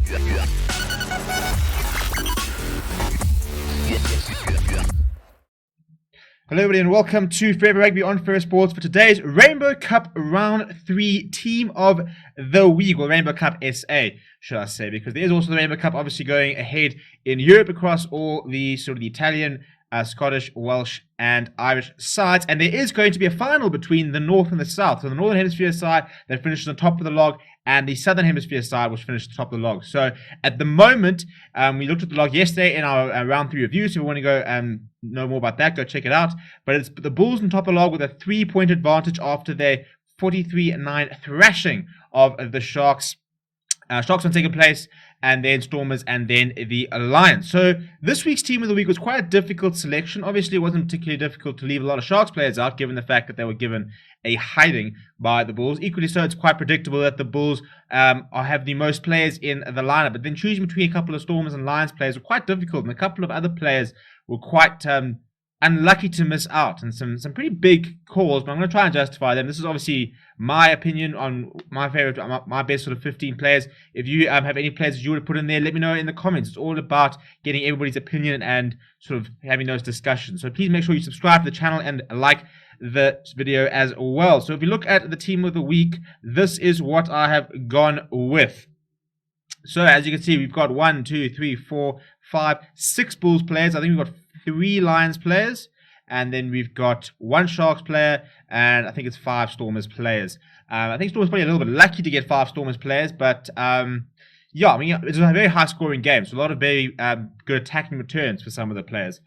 Hello everybody and welcome to Forever Rugby on Fair Sports for today's Rainbow Cup Round 3 Team of the Week, or Rainbow Cup SA, should I say, because there is also the Rainbow Cup obviously going ahead in Europe across all the sort of the Italian, Scottish, Welsh and Irish sides, and there is going to be a final between the North and the South. So the Northern Hemisphere side that finishes on top of the log, and the Southern Hemisphere side which finished at the top of the log. So at the moment, we looked at the log yesterday in our round 3 review, so if you want to go know more about that, go check it out. But it's the Bulls on top of the log with a 3-point advantage after their 43-9 thrashing of the Sharks. Sharks on second place, and then Stormers, and then the Lions. So this week's Team of the Week was quite a difficult selection. Obviously, it wasn't particularly difficult to leave a lot of Sharks players out, given the fact that they were given a hiding by the Bulls. Equally so, it's quite predictable that the Bulls have the most players in the lineup. But then choosing between a couple of Stormers and Lions players were quite difficult, and a couple of other players were quite unlucky to miss out, and some pretty big calls, but I'm going to try and justify them. This is obviously my opinion on my favorite, my best sort of 15 players. If you have any players that you would have put in there, let me know in the comments. It's all about getting everybody's opinion and sort of having those discussions. So please make sure you subscribe to the channel and like the video as well. So if you look at the Team of the Week, this is what I have gone with. So as you can see, we've got 1, 2, 3, 4, 5, 6 Bulls players. I think we've got 3 Lions players, and then we've got 1 Sharks player, and I think it's 5 Stormers players. I think Stormers probably a little bit lucky to get 5 Stormers players, but yeah, I mean, it's a very high scoring game, so a lot of very good attacking returns for some of the players.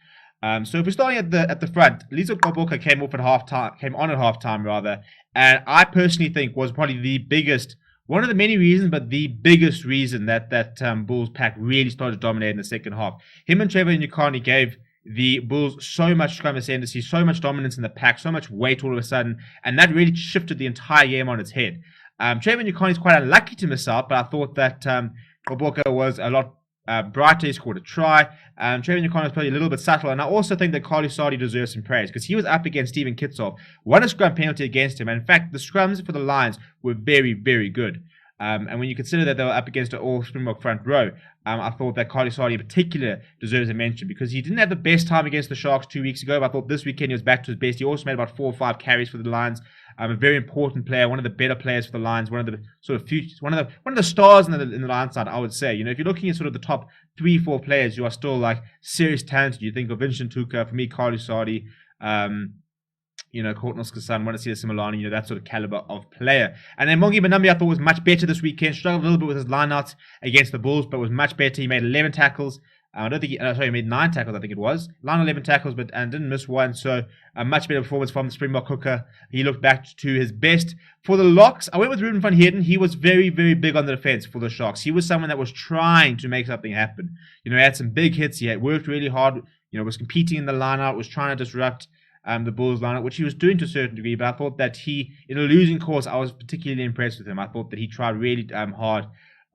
So if we're starting at the front, Lizo Gqoboka came on at halftime rather, and I personally think was probably the biggest, one of the many reasons, but the biggest reason that Bulls pack really started to dominate in the second half. Him and Trevor Nyakane gave the Bulls so much scrum ascendancy, so much dominance in the pack, so much weight all of a sudden, and that really shifted the entire game on its head. Trevor Nyakane is quite unlucky to miss out, but I thought that Gqoboka was a lot brighter. He scored a try. Trevor Nyakane was probably a little bit subtle, and I also think that Carly Sardi deserves some praise because he was up against Stephen Kitsov, won a scrum penalty against him, and in fact the scrums for the Lions were very, very good. And when you consider that they were up against an all-Springbok front row, I thought that Carly Sardi in particular deserves a mention because he didn't have the best time against the Sharks 2 weeks ago, but I thought this weekend he was back to his best. He also made about 4 or 5 carries for the Lions. A very important player, one of the better players for the Lions, one of the sort of future, one of the stars in the Lions side, I would say. You know, if you're looking at sort of the top 3-4 players who are still like serious talented, you think of Vincent Tuka, for me, Carly Sardi, you know, Courtney Skasan, want to see a Similani, you know, that sort of caliber of player. And then Mongi Manambi, I thought, was much better this weekend. Struggled a little bit with his lineouts against the Bulls, but was much better. He made 11 tackles. I don't think he made 9 tackles, I think it was. Line 11 tackles, and didn't miss one. So a much better performance from the Springbok hooker. He looked back to his best. For the locks, I went with Ruben van Heerden. He was very, very big on the defense for the Sharks. He was someone that was trying to make something happen. You know, he had some big hits. He had worked really hard. You know, was competing in the lineout, was trying to disrupt the Bulls lineup, which he was doing to a certain degree, but I thought that he, in a losing course, I was particularly impressed with him. I thought that he tried really hard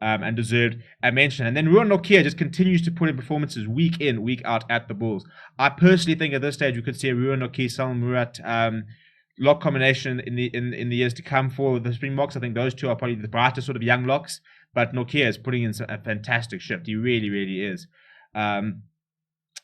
and deserved a mention. And then Ruan Nokia just continues to put in performances week in, week out at the Bulls. I personally think at this stage we could see a Ruan Nokia, Salman Murat lock combination in the years to come for the Springboks. I think those two are probably the brightest sort of young locks, but Nokia is putting in a fantastic shift. He really, really is.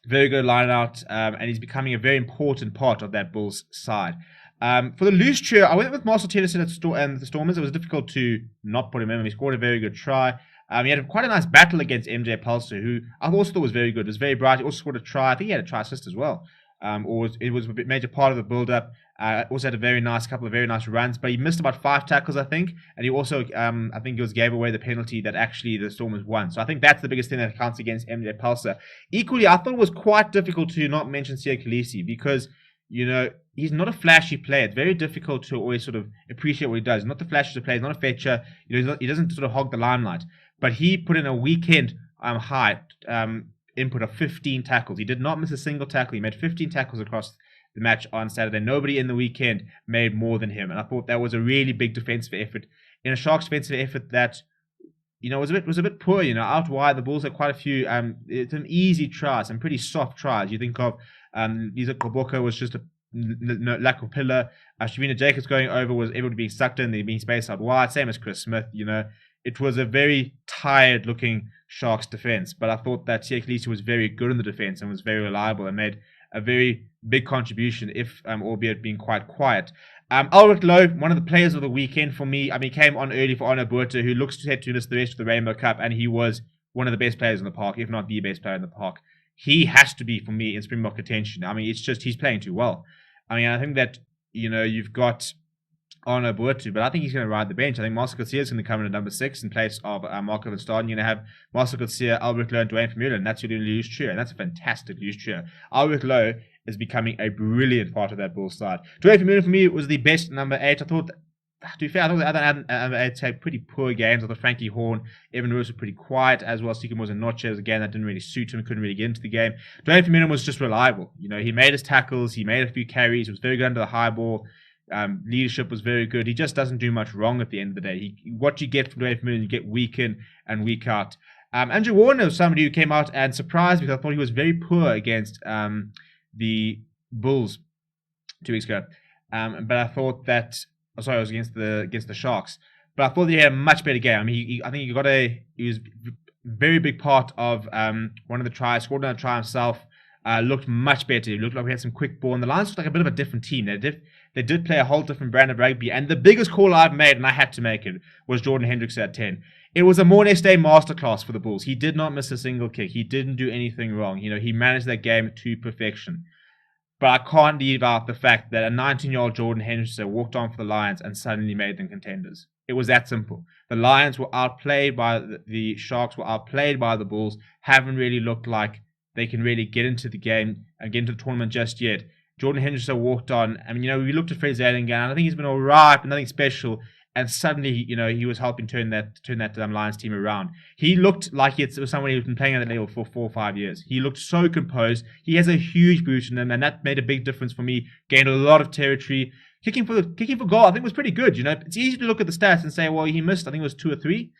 Very good line out, and he's becoming a very important part of that Bulls side. For the loose trio, I went with Marcel Tennyson and the Stormers. It was difficult to not put him in. He scored a very good try. He had quite a nice battle against MJ Pulser, who I also thought was very good. He was very bright. He also scored a try. I think he had a try assist as well. It was a major part of the build-up. Also had a couple of very nice runs, but he missed about 5 tackles, I think. And he also, I think, gave away the penalty that actually the Stormers won. So I think that's the biggest thing that counts against MJ Pulser. Equally, I thought it was quite difficult to not mention Sia Khaleesi because, you know, he's not a flashy player. It's very difficult to always sort of appreciate what he does. He's not the flashiest player. He's not a fetcher. You know, he doesn't sort of hog the limelight. But he put in a weekend high input of 15 tackles. He did not miss a single tackle. He made 15 tackles across the match on Saturday. Nobody in the weekend made more than him, and I thought that was a really big defensive effort in a Sharks defensive effort that, you know, was a bit poor. You know, out wide the Bulls had quite a few some easy tries, some pretty soft tries. You think of Lizo Gqoboka was just a lack of pillar. Shavina Jacobs going over was able to be sucked in. They're being spaced out wide. Same as Chris Smith. You know, it was a very tired-looking Sharks defense. But I thought that Siya Kolisi was very good in the defense and was very reliable and made a very big contribution, if albeit being quite quiet. Ulrich Lowe, one of the players of the weekend for me. I mean, he came on early for Arno Buerta, who looks set to miss the rest of the Rainbow Cup, and he was one of the best players in the park, if not the best player in the park. He has to be, for me, in Springbok contention. I mean, it's just he's playing too well. I mean, I think that, you've got Arno Buerta, but I think he's going to ride the bench. I think Marcel Coetzee is going to come in at number 6 in place of Marco van Staden. You're going to have Marcel Coetzee, Ulrich Lowe, and Dwayne Vermeulen, and that's your loose trio, and that's a fantastic loose trio. Ulrich Lowe is becoming a brilliant part of that Bulls side. Dwayne Vermeulen, for me, was the best number 8. I thought, to be fair, I thought the other number 8s had pretty poor games. I thought Frankie Horn, Evan Roos were pretty quiet, as well. Seeker was a notches. Again, that didn't really suit him. Couldn't really get into the game. Dwayne Vermeulen was just reliable. He made his tackles. He made a few carries. He was very good under the high ball. Leadership was very good. He just doesn't do much wrong at the end of the day. What you get from Dwayne Vermeulen, you get week in and week out. Andrew Warner was somebody who came out and surprised because I thought he was very poor against the Bulls 2 weeks ago. But I thought that, it was against the Sharks. But I thought he had a much better game. I mean, I think he was a very big part of one of the tries. Scored another try himself. Looked much better. He looked like we had some quick ball. And the Lions looked like a bit of a different team. They did play a whole different brand of rugby. And the biggest call I've made, and I had to make it, was Jordan Hendricks at 10. It was a Mornay Day masterclass for the Bulls. He did not miss a single kick. He didn't do anything wrong. He managed that game to perfection. But I can't leave out the fact that a 19-year-old Jordan Henderson walked on for the Lions and suddenly made them contenders. It was that simple. The Lions were outplayed by the Sharks, were outplayed by the Bulls, haven't really looked like they can really get into the game and get into the tournament just yet. Jordan Henderson walked on. I mean, we looked at Fred Zayden again. I think he's been all right, but nothing special. And suddenly, he was helping turn that Lions team around. He looked like it was someone who's been playing at that level for 4 or 5 years. He looked so composed. He has a huge boot in him, and that made a big difference for me. Gained a lot of territory. Kicking for goal, I think was pretty good. It's easy to look at the stats and say, well, he missed. I think it was 2 or 3.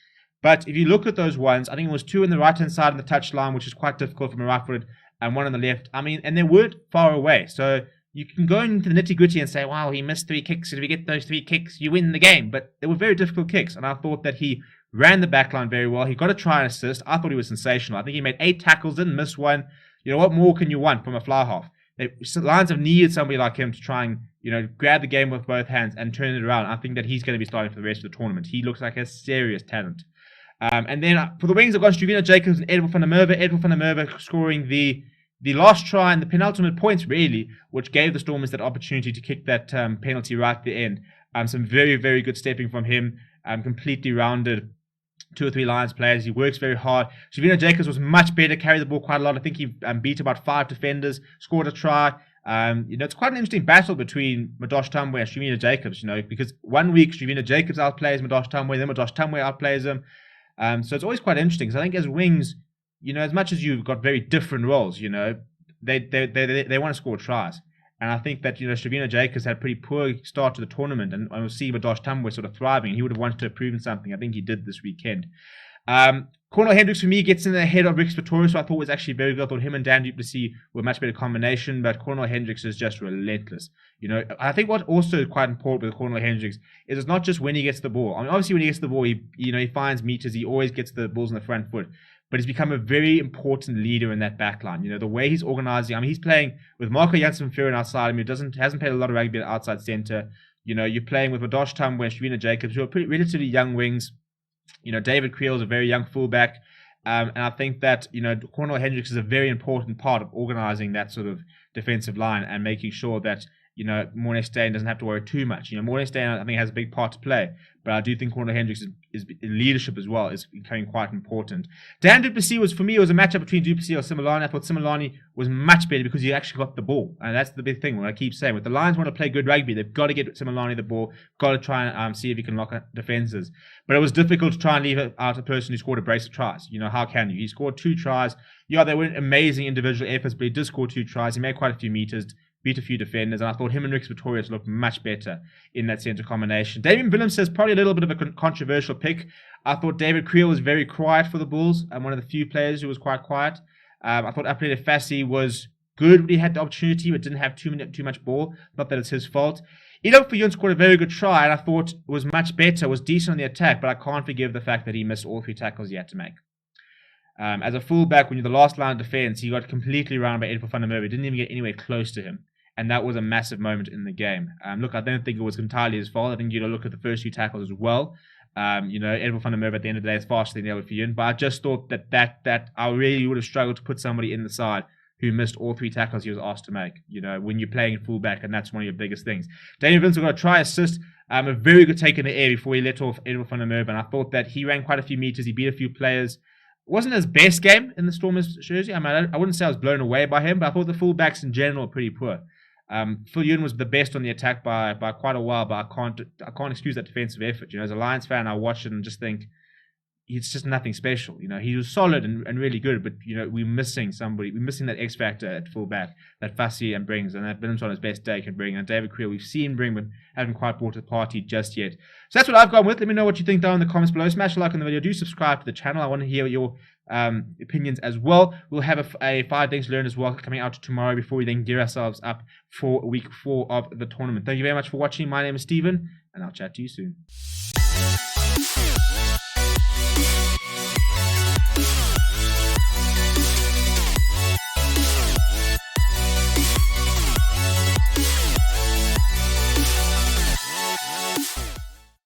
But if you look at those ones, I think it was 2 on the right-hand side of the touchline, which is quite difficult from a right-footed, and 1 on the left. I mean, and they weren't far away. So you can go into the nitty-gritty and say, wow, he missed 3 kicks. If you get those 3 kicks, you win the game. But they were very difficult kicks, and I thought that he ran the backline very well. He got a try and assist. I thought he was sensational. I think he made 8 tackles, didn't miss 1. What more can you want from a fly half? The Lions have needed somebody like him to try and, grab the game with both hands and turn it around. I think that he's going to be starting for the rest of the tournament. He looks like a serious talent. And then for the wings, I've got Stuvino Jacobs and Edwin van der Merwe. Edwin van der Merwe scoring the last try and the penultimate points, really, which gave the Stormers that opportunity to kick that penalty right at the end. Some very, very good stepping from him. Completely rounded 2 or 3 Lions players. He works very hard. Stuvino Jacobs was much better, carried the ball quite a lot. I think he beat about 5 defenders, scored a try. It's quite an interesting battle between Madosh Tambwe and Stuvino Jacobs, because one week Stuvino Jacobs outplays Madosh Tambwe, then Madosh Tambwe outplays him. So it's always quite interesting. So I think as wings, as much as you've got very different roles, they want to score tries. And I think that, Stuvino Jacobs had a pretty poor start to the tournament, and we'll see Madosh Tambwe sort of thriving. He would have wanted to have proven something. I think he did this weekend. Cornel Hendricks, for me, gets in the head of Rick Pretorius, who I thought was actually very good. I thought him and Dan du Plessis were a much better combination, but Cornel Hendricks is just relentless. I think what also is quite important with Cornel Hendricks is it's not just when he gets the ball. I mean, obviously when he gets the ball, he finds meters. He always gets the balls on the front foot. But he's become a very important leader in that backline. The way he's organizing. I mean, he's playing with Marco Jansen-Ferrin outside him, who hasn't played a lot of rugby at outside centre. You're playing with Madosh Tambwe and Stuvino Jacobs, who are pretty relatively young wings. David Creel is a very young fullback. And I think that, Cornel Hendricks is a very important part of organizing that sort of defensive line and making sure that, Mornay Steyn doesn't have to worry too much. Mornay Steyn, I think, has a big part to play. But I do think Cornel Hendricks is leadership as well is becoming quite important. Dan du Plessis was a matchup between du Plessis or Similani. I thought Similani was much better because he actually got the ball. And that's the big thing, what I keep saying. If the Lions want to play good rugby, they've got to get Similani the ball, got to try and see if he can lock up defenses. But it was difficult to try and leave out a person who scored a brace of tries. How can you? He scored 2 tries. Yeah, they weren't amazing individual efforts, but he did score 2 tries. He made quite a few meters, beat a few defenders, and I thought him and Rick Pretorius looked much better in that centre combination. Damien Willems is probably a little bit of a controversial pick. I thought David Creel was very quiet for the Bulls, and one of the few players who was quite quiet. I thought Apelele Fassi was good when he had the opportunity, but didn't have too much ball. Not that it's his fault. Elo for Yoon scored a very good try, and I thought was much better, was decent on the attack, but I can't forgive the fact that he missed all 3 tackles he had to make. As a fullback, when you're the last line of defense, he got completely rounded by Edward van der Merwe. Didn't even get anywhere close to him. And that was a massive moment in the game. Look, I don't think it was entirely his fault. I think you look at the first 2 tackles as well. Edward van der Merwe at the end of the day is faster than Elo for Yoon. But I just thought that I really would have struggled to put somebody in the side who missed all 3 tackles he was asked to make, when you're playing in fullback, and that's one of your biggest things. Daniel Vincent got a try assist, a very good take in the air before he let off Edward van der Merwe, and I thought that he ran quite a few meters, he beat a few players. Wasn't his best game in the Stormers jersey. I mean, I wouldn't say I was blown away by him, but I thought the fullbacks in general were pretty poor. Phil Yoon was the best on the attack by quite a while, but I can't excuse that defensive effort. As a Lions fan, I watch it and just think it's just nothing special. He was solid and really good, but we're missing somebody. We're missing that X factor at fullback that Fassi and brings, and that Williams on his best day can bring. And David Creel, we've seen bring, but haven't quite brought to the party just yet. So that's what I've gone with. Let me know what you think down in the comments below. Smash a like on the video. Do subscribe to the channel. I want to hear your opinions as well. We'll have a 5 things learned as well coming out tomorrow before we then gear ourselves up for week 4 of the tournament. Thank you very much for watching. My name is Steven, and I'll chat to you soon.